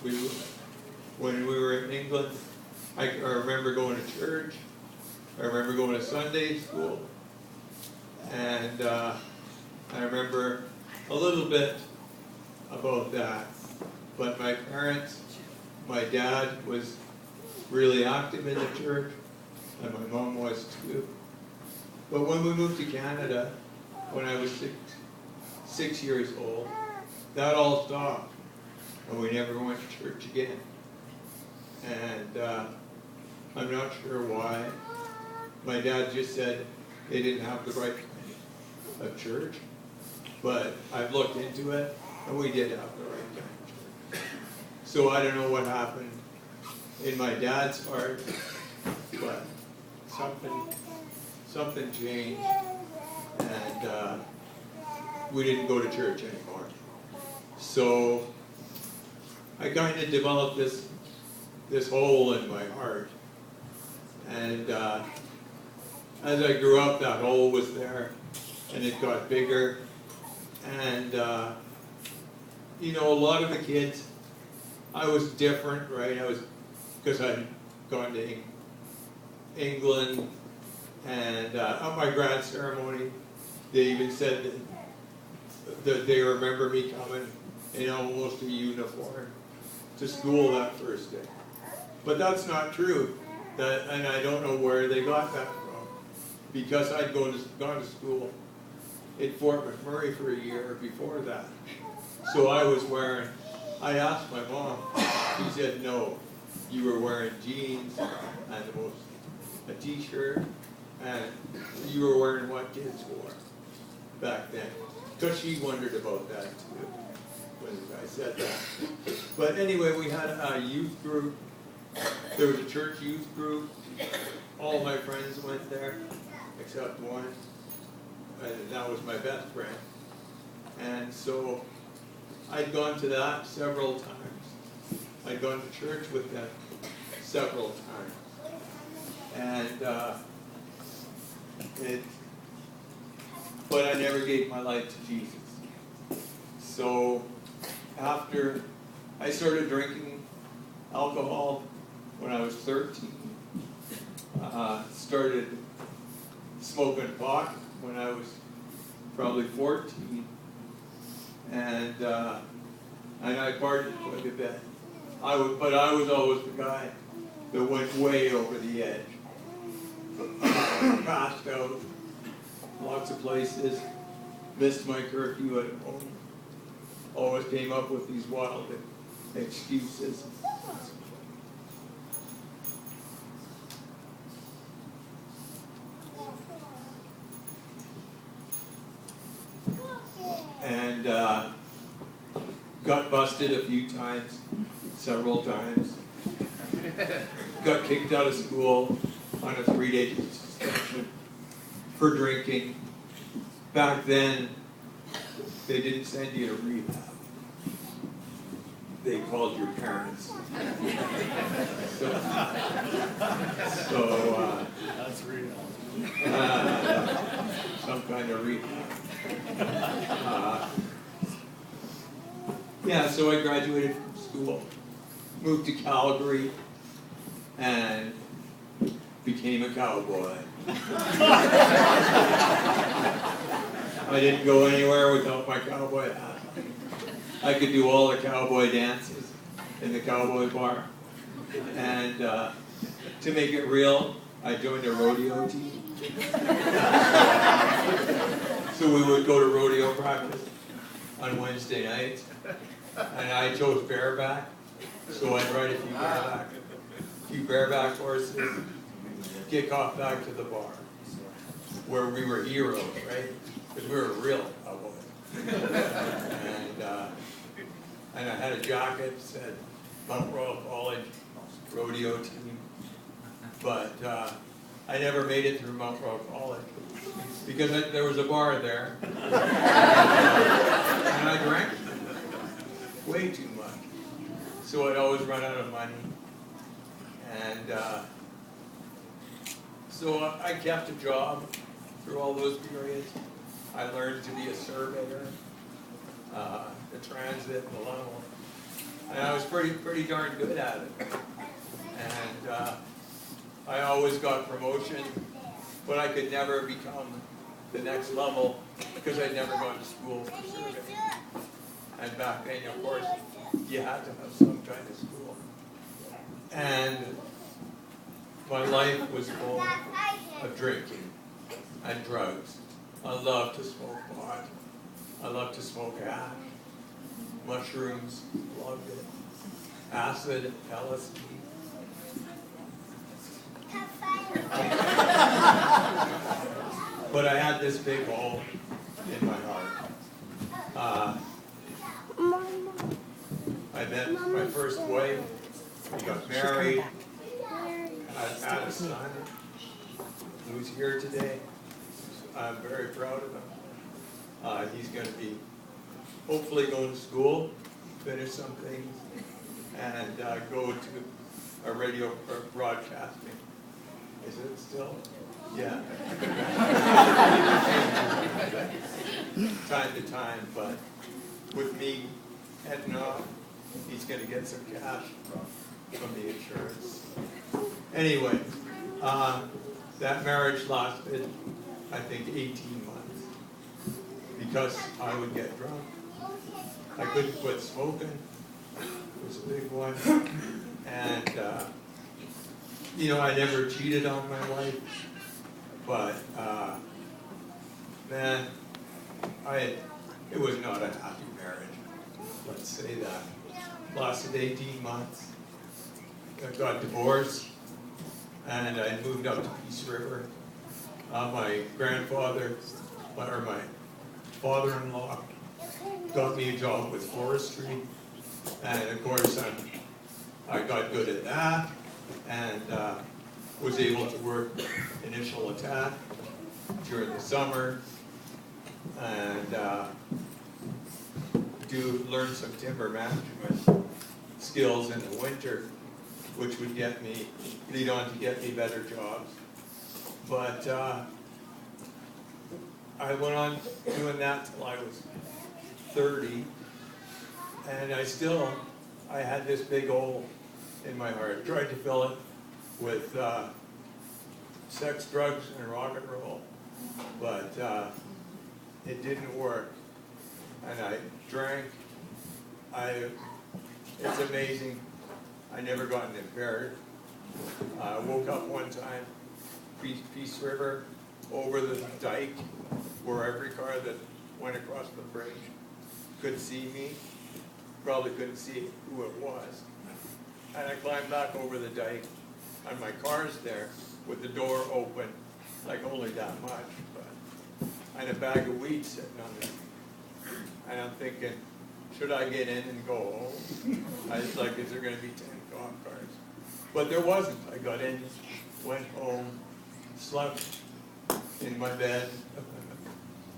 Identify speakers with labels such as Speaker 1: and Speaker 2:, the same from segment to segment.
Speaker 1: we, when we were in England, I remember going to church. I remember going to Sunday school. And I remember a little bit about that. But my parents, my dad was really active in the church, and my mom was too. But when we moved to Canada, when I was six years old, that all stopped, and we never went to church again. And I'm not sure why. My dad just said they didn't have the right kind of church, but I've looked into it, and we did have the right kind of church. So I don't know what happened in my dad's heart, but something changed, and we didn't go to church anymore. So I kind of developed this hole in my heart, and as I grew up, that hole was there, and it got bigger, and you know, a lot of the kids, I was different, right? Because I'd gone to England, and at my grad ceremony, they even said that they remember me coming in almost a uniform to school that first day. But that's not true, and I don't know where they got that from, because I'd gone to school in Fort McMurray for a year before that. So I asked my mom, she said, no, you were wearing jeans and a t-shirt, and you were wearing what kids wore back then. Because she wondered about that too, when I said that. But anyway, we had a youth group. There was a church youth group. All my friends went there, except one, and that was my best friend. And so I'd gone to that several times. I'd gone to church with them several times. And but I never gave my life to Jesus. So after I started drinking alcohol when I was 13, started smoking pot when I was probably 14, and I partied quite a bit. But I was always the guy that went way over the edge. Passed out lots of places, missed my curfew at home, always came up with these wild excuses. And got busted a few times, several times. Got kicked out of school on a 3-day suspension for drinking. Back then, they didn't send you to rehab. They called your parents. So
Speaker 2: that's real.
Speaker 1: Some kind of rehab. Yeah, so I graduated from school, moved to Calgary, and became a cowboy. I didn't go anywhere without my cowboy hat. I could do all the cowboy dances in the cowboy bar. And to make it real, I joined a rodeo team. So we would go to rodeo practice on Wednesday nights. And I chose bareback, so I'd ride a few bareback horses, kick off back to the bar, where we were heroes, right? Because we were real cowboys. And I had a jacket that said Mount Royal College rodeo team, but I never made it through Mount Royal College because there was a bar there, and I drank way too much, so I'd always run out of money, and so I kept a job through all those periods. I learned to be a surveyor, the transit, the level, and I was pretty darn good at it. And I always got promotion, but I could never become the next level because I'd never gone to school for serving. And back then, of course, you had to have some kind of school. And my life was full of drinking and drugs. I loved to smoke pot. I loved to smoke hash, mushrooms, loved it. Acid, LSD. But I had this big hole in my heart. I met my first wife. We got married. I had a son who's here today. I'm very proud of him. He's going to be hopefully going to school, finish some things, and go to a radio broadcasting. Is it still? Yeah. Time to time, but with me heading off, he's going to get some cash from the insurance. Anyway, that marriage lasted, I think, 18 months because I would get drunk. I couldn't quit smoking. It was a big one. And, I never cheated on my wife. But, man, it was not a happy marriage. Let's say that. Lasted 18 months. I got divorced, and I moved up to Peace River. My grandfather, or my father-in-law, got me a job with forestry, and of course I got good at that, and was able to work initial attack during the summer, and learn some timber management skills in the winter, which would lead on to get me better jobs. But I went on doing that till I was 30, and I had this big hole in my heart. Tried to fill it with sex, drugs, and rock and roll, but it didn't work. And I drank. It's amazing. I never gotten impaired. I woke up one time, Peace River, over the dike, where every car that went across the bridge could see me. Probably couldn't see who it was. And I climbed back over the dike, and my car's there with the door open, like only that much, and a bag of weed sitting on it. And I'm thinking, should I get in and go home? I was like, is there going to be 10 golf carts? But there wasn't. I got in, went home, slept in my bed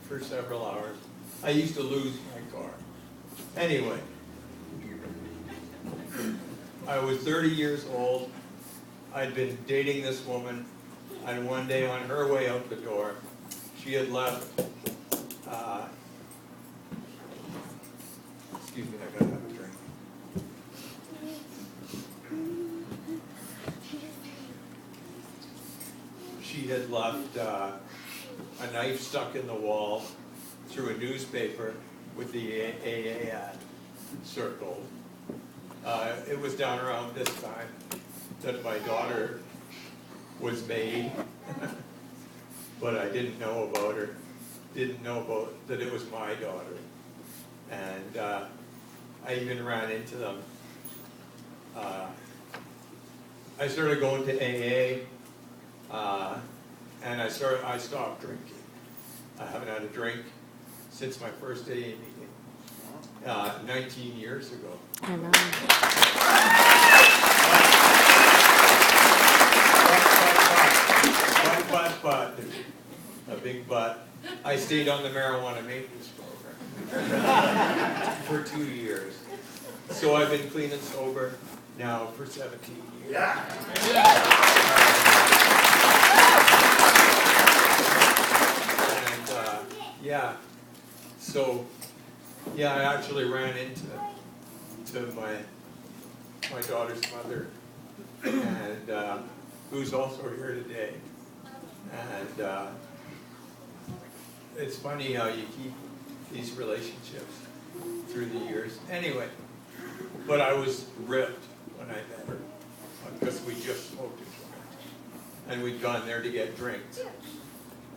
Speaker 1: for several hours. I used to lose my car. Anyway, I was 30 years old. I'd been dating this woman, and one day on her way out the door, she had left, excuse me, I gotta have a drink. She had left a knife stuck in the wall through a newspaper with the AA ad circled. It was down around this time that my daughter was made, but I didn't know about her, didn't know about that it was my daughter. And I even ran into them. I started going to AA, and I stopped drinking. I haven't had a drink since my first AA meeting, 19 years ago.
Speaker 2: I know.
Speaker 1: But, a big but, I stayed on the marijuana maintenance program for 2 years. So I've been clean and sober now for 17 years. And I actually ran into my my daughter's mother, and who's also here today. And it's funny how you keep these relationships through the years. Anyway, but I was ripped when I met her, because we just smoked a joint, and we'd gone there to get drinks,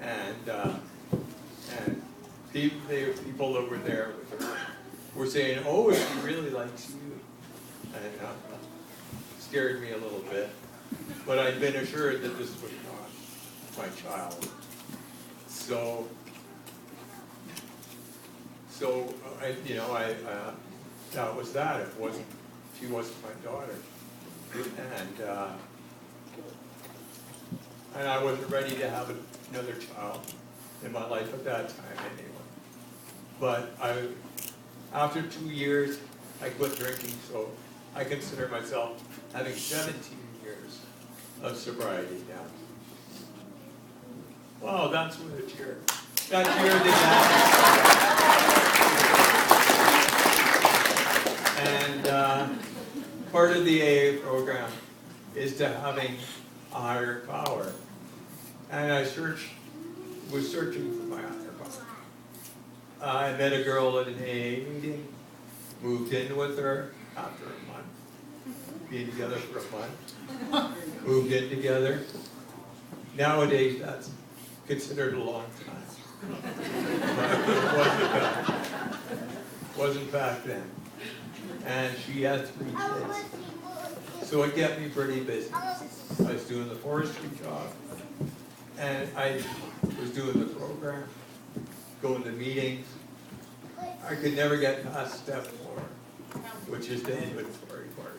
Speaker 1: and people that were there with her were saying, "Oh, she really likes you," and scared me a little bit. But I'd been assured that this was not my child. So that was that. It wasn't. She wasn't my daughter, and I wasn't ready to have another child in my life at that time anyway. But after 2 years, I quit drinking, so I consider myself having 17 years of sobriety now. Wow, that's what a cheer. That cheer did that. And part of the AA program is to having a higher power. And I was searching for my higher power. I met a girl at an AA meeting, moved in with her after a month, being together for a month, moved in together. Nowadays, that's considered a long time. But it wasn't back then. And she had 3 kids. So it kept me pretty busy. I was doing the forestry job, and I was doing the program, going to meetings. I could never get past step 4, which is the inventory part.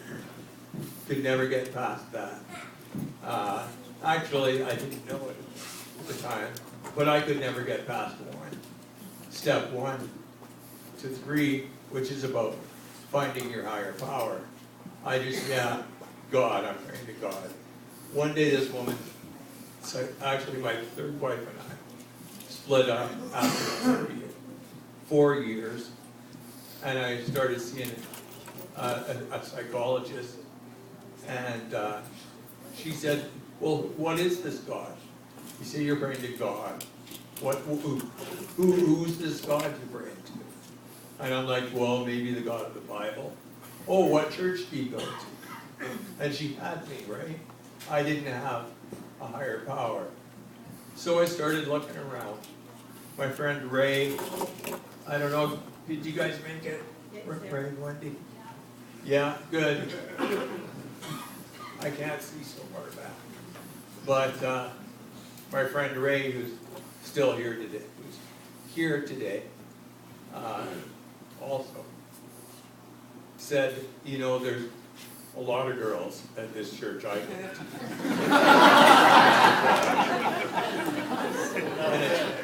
Speaker 1: Could never get past that. Actually, I didn't know it at the time, but I could never get past 1. Step 1 to 3, which is about finding your higher power. I just, God, I'm praying to God. One day this woman, actually my 3rd wife and I, split up after 4 years, and I started seeing a psychologist, and she said, "Well, what is this God? You say you're praying to God. Who's this God you're praying to?" And I'm like, "Well, maybe the God of the Bible." "Oh, what church do you go to?" And she had me, right? I didn't have a higher power. So I started looking around. My friend Ray, I don't know, did you guys make it? Ray and Wendy? Yeah, good. I can't see so far back. But my friend Ray, who's still here today, also said, there's a lot of girls at this church I go to.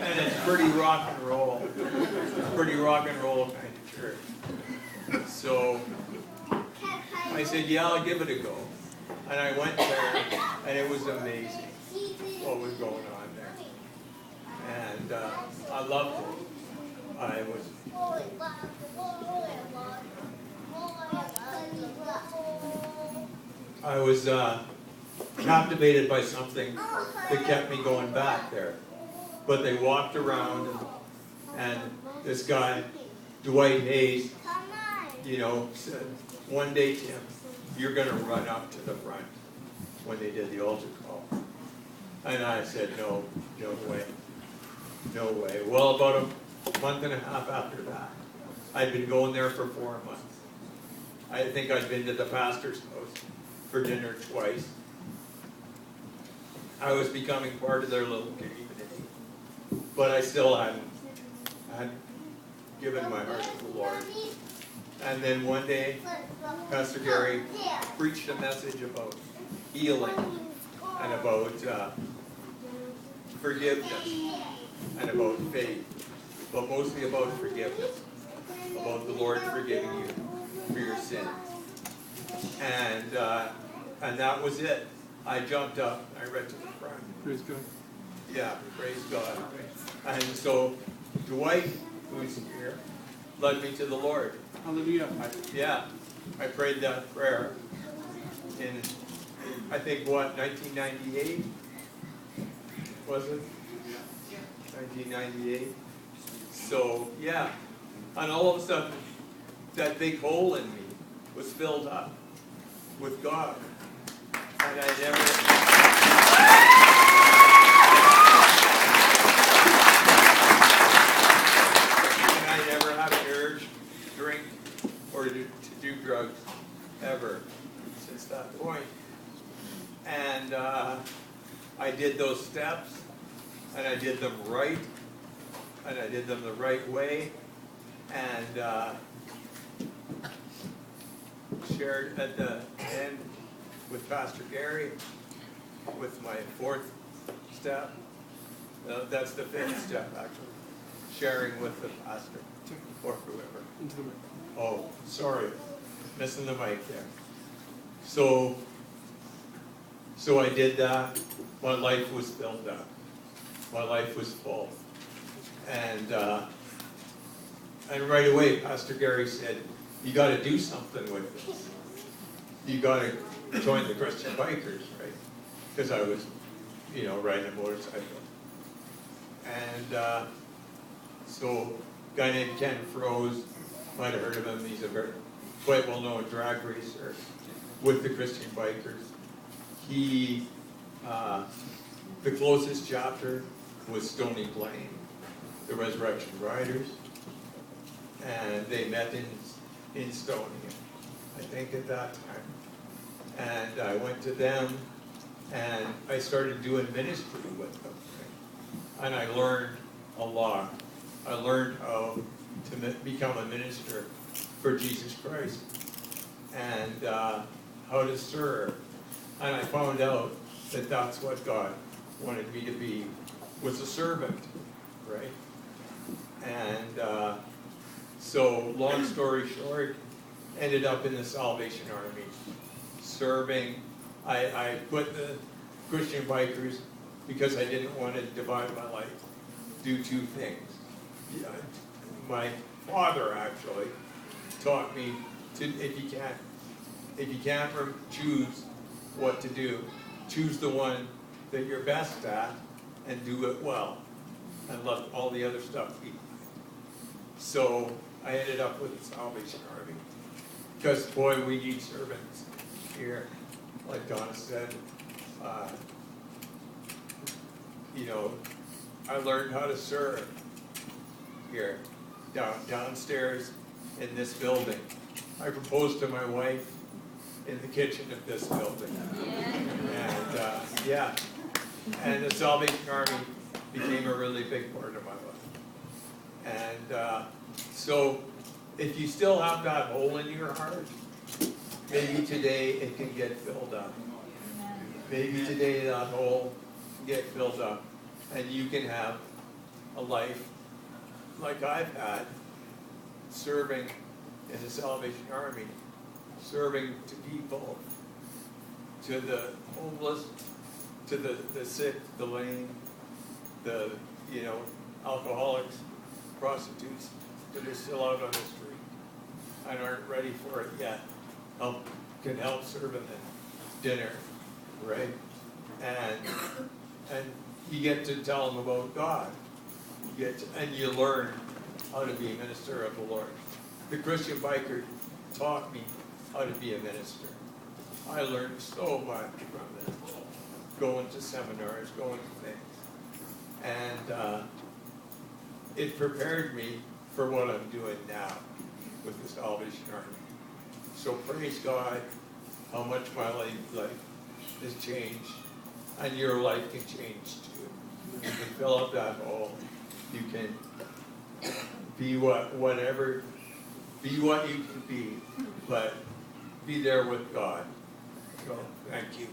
Speaker 1: And it's pretty rock and roll. Pretty rock and roll kind of church. So I said, yeah, I'll give it a go. And I went there, and it was amazing what was going on there. And I loved it. I was captivated by something that kept me going back there. But they walked around, and this guy, Dwight Hayes, said, "One day, Tim, you're going to run up to the front," when they did the altar call. And I said, no way. No way. Well, about a month and a half after that, I'd been going there for 4 months. I think I'd been to the pastor's house for dinner twice. I was becoming part of their little community. But I still hadn't given my heart to the Lord. And then one day, Pastor Gary preached a message about healing and about forgiveness and about faith, but mostly about forgiveness, about the Lord forgiving you for your sins. And that was it. I jumped up, I read to the front.
Speaker 2: Praise God.
Speaker 1: Yeah, praise God. And so Dwight, who's here, led me to the Lord.
Speaker 2: Hallelujah.
Speaker 1: I prayed that prayer, in, I think, what, 1998? Was it? 1998. So, yeah. And all of a sudden, that big hole in me was filled up with God. And I never had an urge to drink or to do drugs ever since that point. And I did those steps, and I did them right, and I did them the right way, and shared at the end with Pastor Gary with my fourth step. That's the fifth step, actually. Sharing with the pastor or whoever. Oh, sorry, missing the mic there. So I did that. My life was filled up. My life was full. And right away, Pastor Gary said, you got to do something with this. You got to join the Christian Bikers, right? Because I was, riding a motorcycle. And so a guy named Ken Froese, might have heard of him. He's a very quite well-known drag racer with the Christian Bikers. He, the closest chapter was Stony Plain, the Resurrection Riders, and they met in Stony, I think at that time. And I went to them, and I started doing ministry with them. And I learned a lot. I learned how to become a minister for Jesus Christ, and how to serve. And I found out that that's what God wanted me to be, was a servant, right? And so, long story short, ended up in the Salvation Army, serving. I quit the Christian Bikers because I didn't want to divide my life, do two things. My father actually taught me to, if you can't choose what to do, choose the one that you're best at and do it well, and let all the other stuff be. So I ended up with the Salvation Army, because boy, we need servants here. Like Donna said, I learned how to serve here, downstairs in this building. I proposed to my wife in the kitchen of this building. And and the Salvation Army became a really big part of my life. And so if you still have that hole in your heart, maybe today it can get filled up. Maybe today that hole can get filled up, and you can have a life like I've had, serving in the Salvation Army, serving to people, to the homeless, to the sick, the lame, the alcoholics, prostitutes that are still out on the street and aren't ready for it yet. Can help serve in the dinner, right? And you get to tell them about God. And you learn how to be a minister of the Lord. The Christian Biker taught me how to be a minister. I learned so much from them, going to seminars, going to things. And it prepared me for what I'm doing now with the Salvation Army. So praise God how much my life has changed, and your life can change too. You can fill up that hole. You can be what you can be, but be there with God. So, thank you.